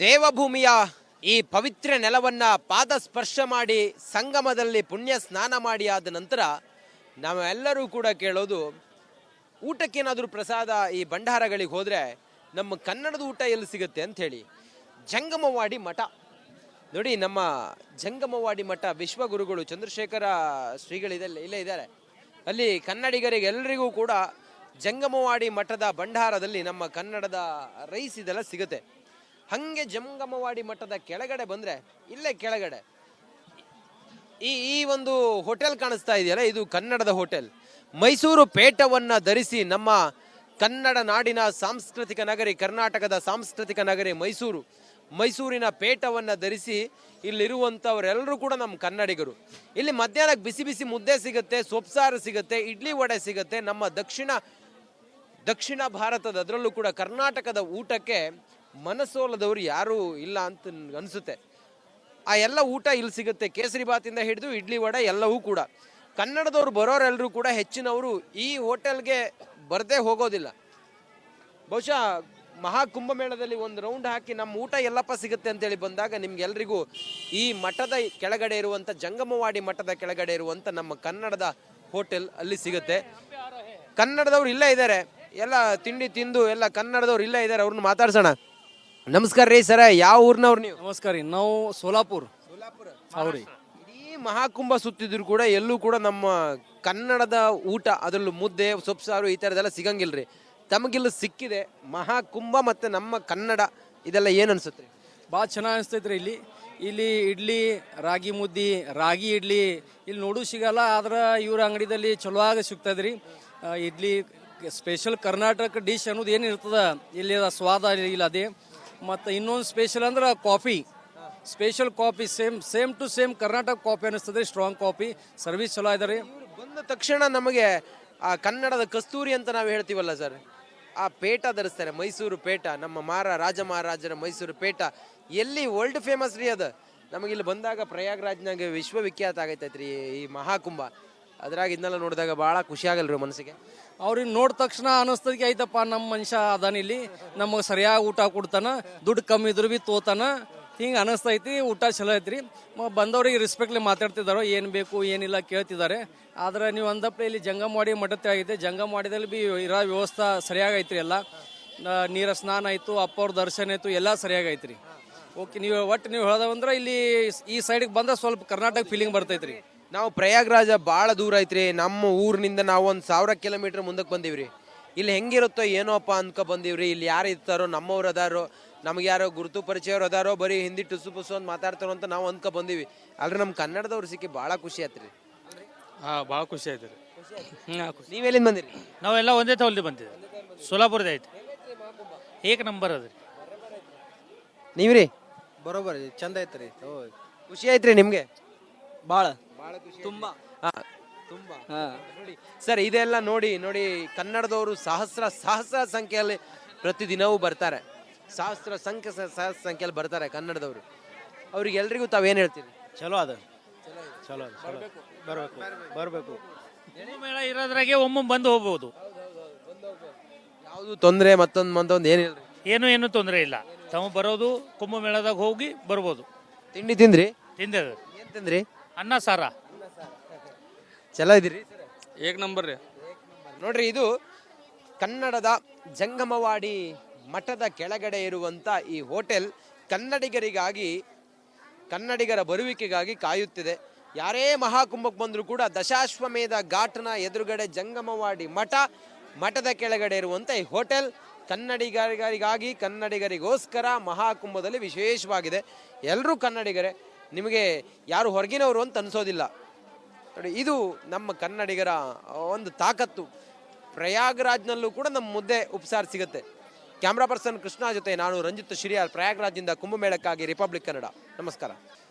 ದೇವಭೂಮಿಯ ಈ ಪವಿತ್ರ ನೆಲವನ್ನ ಪಾದ ಸ್ಪರ್ಶ ಮಾಡಿ ಸಂಗಮದಲ್ಲಿ ಪುಣ್ಯ ಸ್ನಾನ ಮಾಡಿ ಆದ ನಂತರ ನಾವೆಲ್ಲರೂ ಕೂಡ ಕೇಳೋದು, ಊಟಕ್ಕೇನಾದರೂ ಪ್ರಸಾದ ಈ ಭಂಡಾರಗಳಿಗೆ ಹೋದರೆ ನಮ್ಮ ಕನ್ನಡದ ಊಟ ಎಲ್ಲಿ ಸಿಗುತ್ತೆ ಅಂತ ಹೇಳಿ. ಜಂಗಮವಾಡಿ ಮಠ ನೋಡಿ, ನಮ್ಮ ಜಂಗಮವಾಡಿ ಮಠ ವಿಶ್ವಗುರುಗಳು ಚಂದ್ರಶೇಖರ ಶ್ರೀಗಳಿದೆ ಇಲ್ಲೇ ಇದ್ದಾರೆ. ಅಲ್ಲಿ ಕನ್ನಡಿಗರಿಗೆ ಎಲ್ಲರಿಗೂ ಕೂಡ ಜಂಗಮವಾಡಿ ಮಠದ ಭಂಡಾರದಲ್ಲಿ ನಮ್ಮ ಕನ್ನಡದ ರೈಸ್ ಇದೆಲ್ಲ ಸಿಗುತ್ತೆ. ಹಾಗೆ ಜಂಗಮವಾಡಿ ಮಠದ ಕೆಳಗಡೆ ಬಂದರೆ, ಇಲ್ಲೇ ಕೆಳಗಡೆ ಈ ಒಂದು ಹೋಟೆಲ್ ಕಾಣಿಸ್ತಾ ಇದೆಯಲ್ಲ, ಇದು ಕನ್ನಡದ ಹೋಟೆಲ್. ಮೈಸೂರು ಪೇಟವನ್ನು ಧರಿಸಿ ನಮ್ಮ ಕನ್ನಡ ನಾಡಿನ ಸಾಂಸ್ಕೃತಿಕ ನಗರಿ, ಕರ್ನಾಟಕದ ಸಾಂಸ್ಕೃತಿಕ ನಗರಿ ಮೈಸೂರಿನ ಪೇಟವನ್ನು ಧರಿಸಿ ಇಲ್ಲಿರುವಂಥವರೆಲ್ಲರೂ ಕೂಡ ನಮ್ಮ ಕನ್ನಡಿಗರು. ಇಲ್ಲಿ ಮಧ್ಯಾಹ್ನಕ್ಕೆ ಬಿಸಿ ಬಿಸಿ ಮುದ್ದೆ ಸಿಗುತ್ತೆ, ಸೊಪ್ಸಾರು ಸಿಗುತ್ತೆ, ಇಡ್ಲಿ ವಡೆ ಸಿಗುತ್ತೆ. ನಮ್ಮ ದಕ್ಷಿಣ ಭಾರತದ, ಅದರಲ್ಲೂ ಕೂಡ ಕರ್ನಾಟಕದ ಊಟಕ್ಕೆ ಮನಸೋಲದವರು ಯಾರೂ ಇಲ್ಲ ಅಂತ ಅನಿಸುತ್ತೆ. ಆ ಎಲ್ಲ ಊಟ ಇಲ್ಲಿ ಸಿಗುತ್ತೆ. ಕೇಸರಿ ಬಾತಿಂದ ಹಿಡಿದು ಇಡ್ಲಿ ವಡೆ ಎಲ್ಲವೂ ಕೂಡ. ಕನ್ನಡದವ್ರು ಬರೋರೆಲ್ಲರೂ ಕೂಡ ಹೆಚ್ಚಿನವರು ಈ ಹೋಟೆಲ್ಗೆ ಬರದೇ ಹೋಗೋದಿಲ್ಲ. ಬಹುಶಃ ಮಹಾಕುಂಭಮೇಳದಲ್ಲಿ ಒಂದು ರೌಂಡ್ ಹಾಕಿ ನಮ್ಮ ಊಟ ಎಲ್ಲಪ್ಪ ಸಿಗುತ್ತೆ ಅಂತೇಳಿ ಬಂದಾಗ ನಿಮ್ಗೆಲ್ರಿಗೂ ಈ ಮಠದ ಕೆಳಗಡೆ ಇರುವಂಥ, ಜಂಗಮವಾಡಿ ಮಠದ ಕೆಳಗಡೆ ಇರುವಂಥ ನಮ್ಮ ಕನ್ನಡದ ಹೋಟೆಲ್ ಅಲ್ಲಿ ಸಿಗುತ್ತೆ. ಕನ್ನಡದವ್ರು ಇಲ್ಲೇ ಇದ್ದಾರೆ, ಎಲ್ಲ ತಿಂಡಿ ತಿಂದು ಎಲ್ಲ ಕನ್ನಡದವ್ರು ಇಲ್ಲೇ ಇದ್ದಾರೆ. ಅವ್ರನ್ನ ಮಾತಾಡ್ಸೋಣ. ನಮಸ್ಕಾರ ರೀ ಸರ, ಯಾವ ಊರಿನವ್ರು ನೀವು? ನಮಸ್ಕಾರ ರೀ, ನಾವು ಸೋಲಾಪುರ ಅವ್ರಿ. ಇಡೀ ಮಹಾಕುಂಭ ಸುತ್ತಿದ್ರು ಕೂಡ ಎಲ್ಲೂ ಕೂಡ ನಮ್ಮ ಕನ್ನಡದ ಊಟ, ಅದರಲ್ಲೂ ಮುದ್ದೆ ಸೊಪ್ಸಾರು ಈ ಥರದೆಲ್ಲ ಸಿಗಂಗಿಲ್ರಿ. ತಮಗಿಲ್ಲ ಸಿಕ್ಕಿದೆ. ಮಹಾಕುಂಭ ಮತ್ತು ನಮ್ಮ ಕನ್ನಡ ಇದೆಲ್ಲ ಏನು ಅನ್ಸುತ್ತೆ? ಭಾಳ ಚೆನ್ನಾಗಿ ಅನಿಸ್ತೈತ್ರಿ. ಇಲ್ಲಿ ಇಡ್ಲಿ, ರಾಗಿ ಮುದ್ದಿ, ರಾಗಿ ಇಡ್ಲಿ ಇಲ್ಲಿ ನೋಡು ಸಿಗಲ್ಲ. ಆದ್ರೆ ಇವ್ರ ಅಂಗಡಿದಲ್ಲಿ ಚಲೋ ಆಗಿ ಸಿಗ್ತದ್ರಿ. ಇಡ್ಲಿ ಸ್ಪೆಷಲ್ ಕರ್ನಾಟಕ ಡಿಶ್ ಅನ್ನೋದು ಏನು ಇರ್ತದ ಇಲ್ಲಿ ಸ್ವಾದ ಇಲ್ಲ ಅದೇ. ಮತ್ತು ಇನ್ನೊಂದು ಸ್ಪೆಷಲ್ ಅಂದ್ರೆ coffee, special coffee same to same Karnataka coffee ಅನಿಸ್ತದೆ. ಸ್ಟ್ರಾಂಗ್ ಕಾಫಿ, ಸರ್ವಿಸ್ ಚಲೋ ಇದಾರೆ. ಬಂದ ತಕ್ಷಣ ನಮಗೆ ಆ ಕನ್ನಡದ ಕಸ್ತೂರಿ ಅಂತ ನಾವು ಹೇಳ್ತೀವಲ್ಲ ಸರ್, ಆ ಪೇಟ ಧರಿಸ್ತಾರೆ. ಮೈಸೂರು ಪೇಟ, ನಮ್ಮ ರಾಜ ಮಹಾರಾಜರ ಮೈಸೂರು ಪೇಟ ಎಲ್ಲಿ ವರ್ಲ್ಡ್ ಫೇಮಸ್ ರೀ ಅದು. ನಮಗಿಲ್ಲಿ ಬಂದಾಗ ಪ್ರಯಾಗ್ರಾಜ್ನಾಗ ವಿಶ್ವವಿಖ್ಯಾತ ಆಗೈತೈತ್ರಿ ಈ ಮಹಾಕುಂಭ. ಅದ್ರಾಗ ಇದನ್ನೆಲ್ಲ ನೋಡಿದಾಗ ಭಾಳ ಖುಷಿ ಆಗಲ್ರಿ ಮನಸ್ಸಿಗೆ. ಅವ್ರಿಗೆ ನೋಡಿದ ತಕ್ಷಣ ಅನಿಸ್ತದಕ್ಕೆ ಐತಪ್ಪ, ನಮ್ಮ ಮನುಷ್ಯ ಅದಾನ ಇಲ್ಲಿ, ನಮಗೆ ಸರಿಯಾಗಿ ಊಟ ಕೊಡ್ತಾನ, ದುಡ್ಡು ಕಮ್ಮಿ ಇದ್ರು ಭೀ ತೋತಾನ, ಹಿಂಗೆ ಅನಿಸ್ತೈತಿ. ಊಟ ಚಲೋ ಐತ್ರಿ. ಬಂದವ್ರಿಗೆ ರೆಸ್ಪೆಕ್ಟ್ಲಿ ಮಾತಾಡ್ತಿದ್ದಾರೋ, ಏನು ಬೇಕು ಏನಿಲ್ಲ ಕೇಳ್ತಿದ್ದಾರೆ. ಆದ್ರೆ ನೀವು ಅಂದಪ್ಲೆ ಇಲ್ಲಿ ಜಂಗಮವಾಡಿ ಮಠത്തെ ಆಗೈತೆ. ಜಂಗಮವಾಡಿದಲ್ಲಿ ಭೀ ಇರೋ ವ್ಯವಸ್ಥೆ ಸರಿಯಾಗೈತ್ರಿ. ಎಲ್ಲ ನೀರ ಸ್ನಾನ ಆಯಿತು, ಅಪ್ಪವ್ರ ದರ್ಶನ ಆಯಿತು, ಎಲ್ಲ ಸರಿಯಾಗೈತ್ರಿ. ಓಕೆ, ನೀವು ಹೇಳೋದಂದ್ರೆ ಇಲ್ಲಿ ಈ ಸೈಡಿಗೆ ಬಂದ್ರೆ ಸ್ವಲ್ಪ ಕರ್ನಾಟಕ ಫೀಲಿಂಗ್ ಬರ್ತೈತ್ರಿ. ನಾವು ಪ್ರಯಾಗ್ರಾಜ ಭಾಳ ದೂರ ಐತ್ರಿ. ನಮ್ಮ ಊರಿನಿಂದ ನಾವು ಒಂದು 1000 ಕಿಲೋಮೀಟರ್ ಮುಂದಕ್ಕೆ ಬಂದೀವ್ರಿ. ಇಲ್ಲಿ ಹೆಂಗಿರುತ್ತೋ ಏನೋಪ್ಪ ಅನ್ಕೊ ಬಂದೀವ್ರಿ. ಇಲ್ಲಿ ಯಾರು ಇರ್ತಾರೋ, ನಮ್ಮವ್ರು ಅದಾರೋ, ನಮ್ಗೆ ಯಾರೋ ಗುರುತು ಪರಿಚಯವ್ರು ಅದಾರೋ, ಬರೀ ಹಿಂದಿ ಟುಸು ಪುಸು ಅಂತ ಮಾತಾಡ್ತಾರೋ ಅಂತ ನಾವು ಅನ್ಕೊ ಬಂದೀವಿ. ಆದ್ರೆ ನಮ್ಮ ಕನ್ನಡದವ್ರು ಸಿಕ್ಕಿ ಭಾಳ ಖುಷಿ ಆಯ್ತು. ಹಾಂ, ಭಾಳ ಖುಷಿ ಆಯ್ತು ರೀ. ನೀವೆಲ್ಲಿಂದ ಬಂದಿರಿ? ನಾವೆಲ್ಲ ಒಂದೇ ತವಲ್ದಿ ಬಂದಿದ್ದೆ, ಸೋಲಾಪುರದ ಐತಿ. ಏಕ ನಂಬರ್ ಅದ್ರಿ. ನೀವ್ರಿ? ಬರೋಬರ್ ಚಂದ ಐತ್ರಿ. ಖುಷಿ ಆಯ್ತ್ರಿ ನಿಮ್ಗೆ? ಭಾಳ ತುಂಬಾ ನೋಡಿ ಸರ್, ಇದೆಲ್ಲ ನೋಡಿ ಕನ್ನಡದವರು ಸಹಸ್ರ ಸಂಖ್ಯೆಯಲ್ಲಿ ಪ್ರತಿದಿನವೂ ಬರ್ತಾರೆ. ಸಹಸ್ರ ಸಂಖ್ಯೆಯಲ್ಲಿ ಬರ್ತಾರೆ ಕನ್ನಡದವರು. ಅವ್ರಿಗೆಲ್ರಿಗೂ ತಾವೇನು ಹೇಳ್ತೀರಿ? ಚಲೋ ಅದ, ಚಲೋ ಬರಬೇಕು. ಮೇಳ ಇರೋದ್ರಾಗೆ ಒಮ್ಮೆ ಬಂದು ಹೋಗ್ಬೋದು. ಯಾವುದು ತೊಂದರೆ ಮತ್ತೊಂದು ಏನಿಲ್ಲ, ಏನು ತೊಂದರೆ ಇಲ್ಲ. ತಾವು ಬರೋದು ಕುಂಭಮೇಳದಾಗ ಹೋಗಿ ಬರ್ಬೋದು. ತಿಂಡಿ ತಿಂದ್ರಿ? ತಿಂದೇವೆ. ಏನ್ ತಿಂದ್ರಿ? ಅನ್ನ ಸಾರ. ಚಲೋ ಇದ್ದೀರಿ? ಏಕ ನಂಬರ್ ರೀ. ನೋಡ್ರಿ, ಇದು ಕನ್ನಡದ ಜಂಗಮವಾಡಿ ಮಠದ ಕೆಳಗಡೆ ಇರುವಂತ ಈ ಹೋಟೆಲ್ ಕನ್ನಡಿಗರ ಬರುವಿಕೆಗಾಗಿ ಕಾಯುತ್ತಿದೆ. ಯಾರೇ ಮಹಾಕುಂಭಕ್ಕೆ ಬಂದರೂ ಕೂಡ ದಶಾಶ್ವಮೇಧ ಘಾಟ್ನ ಎದುರುಗಡೆ ಜಂಗಮವಾಡಿ ಮಠದ ಕೆಳಗಡೆ ಇರುವಂಥ ಈ ಹೋಟೆಲ್ ಕನ್ನಡಿಗರಿಗೋಸ್ಕರ ಮಹಾಕುಂಭದಲ್ಲಿ ವಿಶೇಷವಾಗಿದೆ. ಎಲ್ಲರೂ ಕನ್ನಡಿಗರೇ, ನಿಮಗೆ ಯಾರು ಹೊರಗಿನವರು ಅಂತ ಅನಿಸೋದಿಲ್ಲ. ನೋಡಿ, ಇದು ನಮ್ಮ ಕನ್ನಡಿಗರ ಒಂದು ತಾಕತ್ತು. ಪ್ರಯಾಗ್ರಾಜ್ನಲ್ಲೂ ಕೂಡ ನಮ್ಮ ಮುದ್ದೆ ಉಪಸಾರ ಸಿಗುತ್ತೆ. ಕ್ಯಾಮ್ರಾ ಪರ್ಸನ್ ಕೃಷ್ಣ ಜೊತೆ ನಾನು ರಂಜಿತ್ ಶಿರಿಯಾಲ್, ಪ್ರಯಾಗ್ರಾಜ್ನಿಂದ ಕುಂಭಮೇಳಕ್ಕಾಗಿ ರಿಪಬ್ಲಿಕ್ ಕನ್ನಡ. ನಮಸ್ಕಾರ.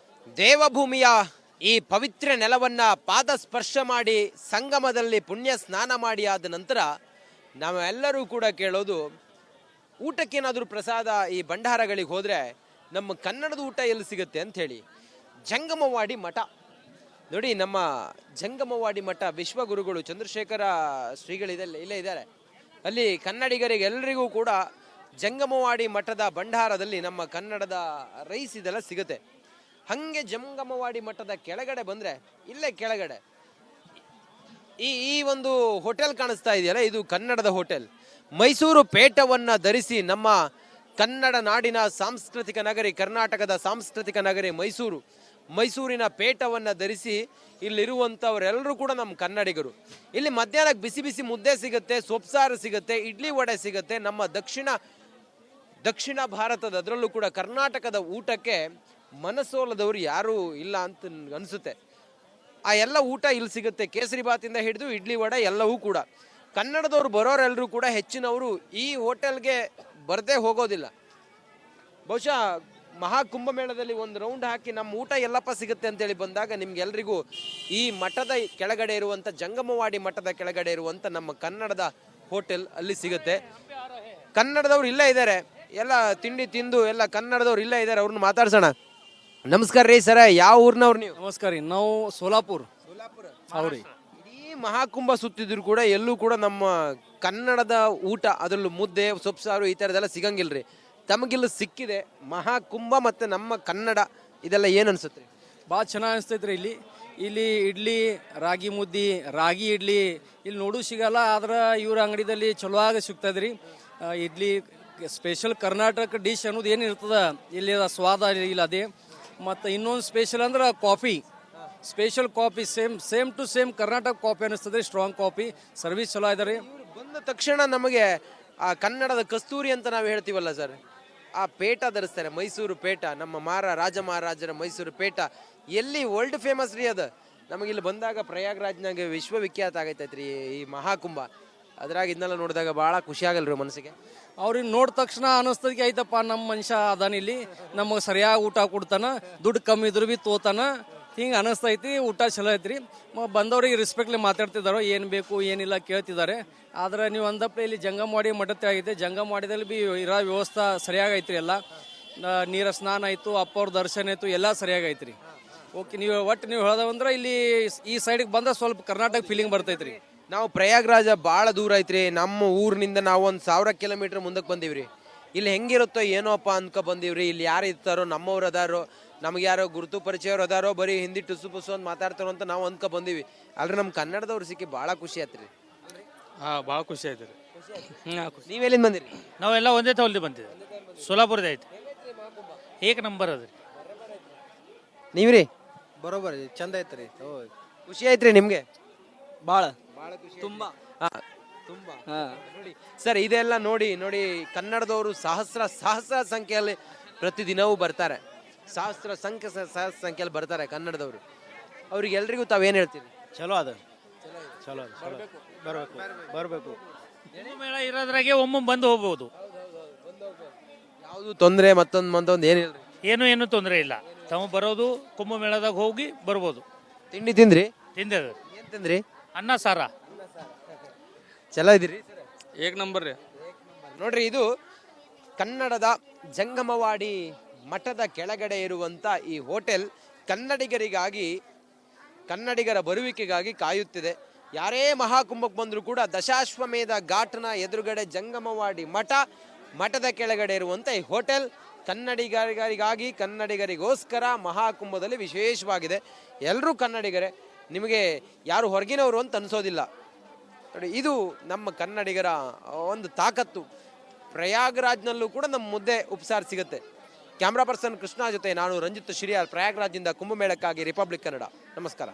ದೇವಭೂಮಿಯ ಈ ಪವಿತ್ರ ನೆಲವನ್ನ ಪಾದ ಸ್ಪರ್ಶ ಮಾಡಿ ಸಂಗಮದಲ್ಲಿ ಪುಣ್ಯ ಸ್ನಾನ ಮಾಡಿ ಆದ ನಂತರ ನಾವೆಲ್ಲರೂ ಕೂಡ ಕೇಳೋದು, ಊಟಕ್ಕೇನಾದರೂ ಪ್ರಸಾದ ಈ ಭಂಡಾರಗಳಿಗೆ ಹೋದರೆ ನಮ್ಮ ಕನ್ನಡದ ಊಟ ಎಲ್ಲಿ ಸಿಗುತ್ತೆ ಅಂತ ಹೇಳಿ. ಜಂಗಮವಾಡಿ ಮಠ ನೋಡಿ, ನಮ್ಮ ಜಂಗಮವಾಡಿ ಮಠ ವಿಶ್ವಗುರುಗಳು ಚಂದ್ರಶೇಖರ ಶ್ರೀಗಳಿದೆ ಇಲ್ಲೇ ಇದ್ದಾರೆ. ಅಲ್ಲಿ ಕನ್ನಡಿಗರಿಗೆ ಎಲ್ಲರಿಗೂ ಕೂಡ ಜಂಗಮವಾಡಿ ಮಠದ ಭಂಡಾರದಲ್ಲಿ ನಮ್ಮ ಕನ್ನಡದ ರೈಸ್ ಇದೆಲ್ಲ ಸಿಗುತ್ತೆ. ಹಾಗೆ ಜಂಗಮವಾಡಿ ಮಠದ ಕೆಳಗಡೆ ಬಂದರೆ ಇಲ್ಲೇ ಕೆಳಗಡೆ ಈ ಒಂದು ಹೋಟೆಲ್ ಕಾಣಿಸ್ತಾ ಇದೆಯಲ್ಲ, ಇದು ಕನ್ನಡದ ಹೋಟೆಲ್. ಮೈಸೂರು ಪೇಟವನ್ನು ಧರಿಸಿ ನಮ್ಮ ಕನ್ನಡ ನಾಡಿನ ಸಾಂಸ್ಕೃತಿಕ ನಗರಿ, ಕರ್ನಾಟಕದ ಸಾಂಸ್ಕೃತಿಕ ನಗರಿ ಮೈಸೂರಿನ ಪೇಟವನ್ನು ಧರಿಸಿ ಇಲ್ಲಿರುವಂಥವರೆಲ್ಲರೂ ಕೂಡ ನಮ್ಮ ಕನ್ನಡಿಗರು. ಇಲ್ಲಿ ಮಧ್ಯಾಹ್ನಕ್ಕೆ ಬಿಸಿ ಬಿಸಿ ಮುದ್ದೆ ಸಿಗುತ್ತೆ, ಸೊಪ್ಸಾರು ಸಿಗುತ್ತೆ, ಇಡ್ಲಿ ವಡೆ ಸಿಗುತ್ತೆ. ನಮ್ಮ ದಕ್ಷಿಣ ಭಾರತದ, ಅದರಲ್ಲೂ ಕೂಡ ಕರ್ನಾಟಕದ ಊಟಕ್ಕೆ ಮನಸೋಲದವರು ಯಾರೂ ಇಲ್ಲ ಅಂತ ಅನಿಸುತ್ತೆ. ಆ ಎಲ್ಲ ಊಟ ಇಲ್ಲಿ ಸಿಗುತ್ತೆ. ಕೇಸರಿ ಬಾತಿಂದ ಹಿಡಿದು ಇಡ್ಲಿ ವಡೆ ಎಲ್ಲವೂ ಕೂಡ. ಕನ್ನಡದವ್ರು ಬರೋರೆಲ್ಲರೂ ಕೂಡ ಹೆಚ್ಚಿನವರು ಈ ಹೋಟೆಲ್ಗೆ ಬರದೇ ಹೋಗೋದಿಲ್ಲ. ಬಹುಶಃ ಮಹಾಕುಂಭಮೇಳದಲ್ಲಿ ಒಂದು ರೌಂಡ್ ಹಾಕಿ ನಮ್ಮ ಊಟ ಎಲ್ಲಪ್ಪ ಸಿಗುತ್ತೆ ಅಂತೇಳಿ ಬಂದಾಗ ನಿಮ್ಗೆಲ್ರಿಗೂ ಈ ಮಠದ ಕೆಳಗಡೆ ಇರುವಂಥ, ಜಂಗಮವಾಡಿ ಮಠದ ಕೆಳಗಡೆ ಇರುವಂಥ ನಮ್ಮ ಕನ್ನಡದ ಹೋಟೆಲ್ ಅಲ್ಲಿ ಸಿಗುತ್ತೆ. ಕನ್ನಡದವ್ರು ಇಲ್ಲೇ ಇದ್ದಾರೆ, ಎಲ್ಲ ತಿಂಡಿ ತಿಂದು ಎಲ್ಲ ಕನ್ನಡದವ್ರು ಇಲ್ಲೇ ಇದ್ದಾರೆ. ಅವ್ರನ್ನ ಮಾತಾಡ್ಸೋಣ. ನಮಸ್ಕಾರ ರೀ ಸರ, ಯಾವ ಊರಿನವ್ರು ನೀವು? ನಮಸ್ಕಾರ ರೀ, ನಾವು ಸೋಲಾಪುರ. ಹೌದ್ರಿ. ಇಡೀ ಮಹಾಕುಂಭ ಸುತ್ತಿದ್ರು ಕೂಡ ಎಲ್ಲೂ ಕೂಡ ನಮ್ಮ ಕನ್ನಡದ ಊಟ, ಅದರಲ್ಲೂ ಮುದ್ದೆ ಸೊಪ್ಸಾರು ಈ ಥರದ್ದೆಲ್ಲ ಸಿಗಂಗಿಲ್ರಿ. ತಮಗಿಲ್ಲ ಸಿಕ್ಕಿದೆ. ಮಹಾಕುಂಭ ಮತ್ತು ನಮ್ಮ ಕನ್ನಡ ಇದೆಲ್ಲ ಏನು ಅನ್ಸುತ್ತೆ? ಭಾಳ ಚೆನ್ನಾಗಿ ಅನಿಸ್ತೈತ್ರಿ. ಇಲ್ಲಿ ಇಡ್ಲಿ, ರಾಗಿ ಮುದ್ದಿ, ರಾಗಿ ಇಡ್ಲಿ ಇಲ್ಲಿ ನೋಡು ಸಿಗಲ್ಲ. ಆದ್ರೆ ಇವ್ರ ಅಂಗಡಿದಲ್ಲಿ ಚಲೋ ಆಗಿ ಸಿಗ್ತದ್ರಿ. ಇಡ್ಲಿ ಸ್ಪೆಷಲ್ ಕರ್ನಾಟಕ ಡಿಶ್ ಅನ್ನೋದು ಏನು ಇರ್ತದ ಇಲ್ಲಿ ಸ್ವಾದ ಇಲ್ಲ ಅದೇ. ಮತ್ತು ಇನ್ನೊಂದು ಸ್ಪೆಷಲ್ ಅಂದ್ರೆ coffee, special coffee same to same Karnataka coffee ಅನಿಸ್ತದೆ. ಸ್ಟ್ರಾಂಗ್ ಕಾಫಿ, ಸರ್ವಿಸ್ ಚಲೋ ಇದಾರೆ. ಬಂದ ತಕ್ಷಣ ನಮಗೆ ಆ ಕನ್ನಡದ ಕಸ್ತೂರಿ ಅಂತ ನಾವು ಹೇಳ್ತೀವಲ್ಲ ಸರ್, ಆ ಪೇಟ ಧರಿಸ್ತಾರೆ. ಮೈಸೂರು ಪೇಟ, ನಮ್ಮ ರಾಜ ಮಹಾರಾಜರ ಮೈಸೂರು ಪೇಟ ಎಲ್ಲಿ ವರ್ಲ್ಡ್ ಫೇಮಸ್ ರೀ ಅದು. ನಮಗಿಲ್ಲಿ ಬಂದಾಗ ಪ್ರಯಾಗ್ರಾಜ್ನಾಗ ವಿಶ್ವವಿಖ್ಯಾತ ಆಗೈತೈತ್ರಿ ಈ ಮಹಾಕುಂಭ. ಅದ್ರಾಗ ಇದನ್ನೆಲ್ಲ ನೋಡಿದಾಗ ಭಾಳ ಖುಷಿ ಆಗಲ್ರಿ ಮನಸ್ಸಿಗೆ. ಅವ್ರಿಗೆ ನೋಡಿದ ತಕ್ಷಣ ಅನಿಸ್ತದಕ್ಕೆ ಐತಪ್ಪ ನಮ್ಮ ಮನುಷ್ಯ ಅದಾನಿಲ್ಲಿ, ನಮಗೆ ಸರಿಯಾಗಿ ಊಟ ಕೊಡ್ತಾನ, ದುಡ್ಡು ಕಮ್ಮಿ ಇದ್ರು ಭೀ ತೋತಾನ, ಹಿಂಗೆ ಅನಿಸ್ತೈತಿ. ಊಟ ಚಲೋ ಐತ್ರಿ. ಬಂದವ್ರಿಗೆ ರೆಸ್ಪೆಕ್ಟ್ಲಿ ಮಾತಾಡ್ತಿದ್ದಾರೋ, ಏನು ಬೇಕು ಏನಿಲ್ಲ ಕೇಳ್ತಿದ್ದಾರೆ. ಆದ್ರೆ ನೀವು ಅಂದಪ್ಪ ಇಲ್ಲಿ ಜಂಗಮವಾಡಿ ಮಠದ ಆಗೈತೆ. ಜಂಗಮವಾಡಿದಲ್ಲಿ ಭೀ ಇರೋ ವ್ಯವಸ್ಥೆ ಸರಿಯಾಗೈತ್ರಿ. ಎಲ್ಲ ನೀರ ಸ್ನಾನ ಆಯಿತು, ಅಪ್ಪವ್ರ ದರ್ಶನ ಆಯಿತು, ಎಲ್ಲ ಸರಿಯಾಗೈತ್ರಿ. ಓಕೆ, ನೀವು ಹೇಳೋದಂದ್ರೆ ಇಲ್ಲಿ ಈ ಸೈಡಿಗೆ ಬಂದ್ರೆ ಸ್ವಲ್ಪ ಕರ್ನಾಟಕ ಫೀಲಿಂಗ್ ಬರ್ತೈತ್ರಿ. ನಾವು ಪ್ರಯಾಗ್ರಾಜ ಭಾಳ ದೂರ ಐತ್ರಿ. ನಮ್ಮ ಊರಿನಿಂದ ನಾವು 1000 ಕಿಲೋಮೀಟರ್ ಮುಂದಕ್ಕೆ ಬಂದೀವ್ರಿ. ಇಲ್ಲಿ ಹೆಂಗಿರುತ್ತೋ ಏನೋಪ್ಪ ಅನ್ಕೊ ಬಂದೀವ್ರಿ. ಇಲ್ಲಿ ಯಾರು ಇರ್ತಾರೋ, ನಮ್ಮವ್ರು ಅದಾರೋ, ನಮ್ಗೆ ಯಾರೋ ಗುರುತು ಪರಿಚಯವ್ರು ಅದಾರೋ, ಬರೀ ಹಿಂದಿ ಟುಸು ಪುಸು ಅಂತ ಮಾತಾಡ್ತಾರೋ ಅಂತ ನಾವು ಅನ್ಕೊ ಬಂದೀವಿ. ಆದ್ರೆ ನಮ್ಮ ಕನ್ನಡದವ್ರು ಸಿಕ್ಕಿ ಭಾಳ ಖುಷಿ ಆಯ್ತು. ಹಾಂ, ಭಾಳ ಖುಷಿ ಆಯ್ತು ರೀ. ನೀವೆಲ್ಲಿಂದ ಬಂದಿರಿ? ನಾವೆಲ್ಲ ಒಂದೇ ತವಲ್ದಿ ಬಂದಿದೆ, ಸೋಲಾಪುರದ ಐತಿ. ಏಕ ನಂಬರ್ ಅದ್ರಿ. ನೀವ್ರಿ? ಬರೋಬರ್ ಚಂದ ಐತೆ ರೀ. ಖುಷಿ ಆಯ್ತ್ರಿ ನಿಮ್ಗೆ? ಭಾಳ ತುಂಬಾ ನೋಡಿ ಸರ್, ಇದೆಲ್ಲ ನೋಡಿ ಕನ್ನಡದವರು ಸಹಸ್ರ ಸಂಖ್ಯೆಯಲ್ಲಿ ಪ್ರತಿದಿನವೂ ಬರ್ತಾರೆ. ಸಹಸ್ರ ಸಂಖ್ಯೆಯಲ್ಲಿ ಬರ್ತಾರೆ ಕನ್ನಡದವರು. ಅವ್ರಿಗೆಲ್ರಿಗೂ ತಾವೇನು ಹೇಳ್ತೀರಿ? ಚಲೋ ಅದ, ಚಲೋ ಅದ, ಬರಬೇಕು. ಮೇಳ ಇರೋದ್ರಾಗೆ ಒಮ್ಮೆ ಬಂದು ಹೋಗ್ಬೋದು. ಯಾವುದು ತೊಂದರೆ ಮತ್ತೊಂದು ಏನಿಲ್ಲ, ಏನು ತೊಂದರೆ ಇಲ್ಲ. ತಾವು ಬರೋದು ಕುಂಭಮೇಳದಾಗ ಹೋಗಿ ಬರ್ಬೋದು. ತಿಂಡಿ ತಿಂದ್ರಿ? ತಿಂದ. ಏನ್ ತಿಂದ್ರಿ? ಅನ್ನ ಸಾರ. ಚಲೋ ಇದ್ದೀರಿ? ಏಕ್ ನಂಬರ್ ರೀ. ನೋಡ್ರಿ, ಇದು ಕನ್ನಡದ ಜಂಗಮವಾಡಿ ಮಠದ ಕೆಳಗಡೆ ಇರುವಂತ ಈ ಹೋಟೆಲ್ ಕನ್ನಡಿಗರ ಬರುವಿಕೆಗಾಗಿ ಕಾಯುತ್ತಿದೆ. ಯಾರೇ ಮಹಾಕುಂಭಕ್ಕೆ ಬಂದರೂ ಕೂಡ ದಶಾಶ್ವಮೇಧ ಘಾಟ್ನ ಎದುರುಗಡೆ ಜಂಗಮವಾಡಿ ಮಠದ ಕೆಳಗಡೆ ಇರುವಂಥ ಈ ಹೋಟೆಲ್ ಕನ್ನಡಿಗರಿಗೋಸ್ಕರ ಮಹಾಕುಂಭದಲ್ಲಿ ವಿಶೇಷವಾಗಿದೆ. ಎಲ್ಲರೂ ಕನ್ನಡಿಗರೇ, ನಿಮಗೆ ಯಾರು ಹೊರಗಿನವರು ಅಂತ ಅನಿಸೋದಿಲ್ಲ. ನೋಡಿ, ಇದು ನಮ್ಮ ಕನ್ನಡಿಗರ ಒಂದು ತಾಕತ್ತು. ಪ್ರಯಾಗ್ರಾಜ್ನಲ್ಲೂ ಕೂಡ ನಮ್ಮ ಮುದ್ದೆ ಉಪಸಾರು ಸಿಗುತ್ತೆ. ಕ್ಯಾಮ್ರಾ ಪರ್ಸನ್ ಕೃಷ್ಣ ಜೊತೆ ನಾನು ರಂಜಿತ್ ಶಿರಿಯಾಲ್, ಪ್ರಯಾಗ್ರಾಜ್ನಿಂದ ಕುಂಭಮೇಳಕ್ಕಾಗಿ ರಿಪಬ್ಲಿಕ್ ಕನ್ನಡ. ನಮಸ್ಕಾರ.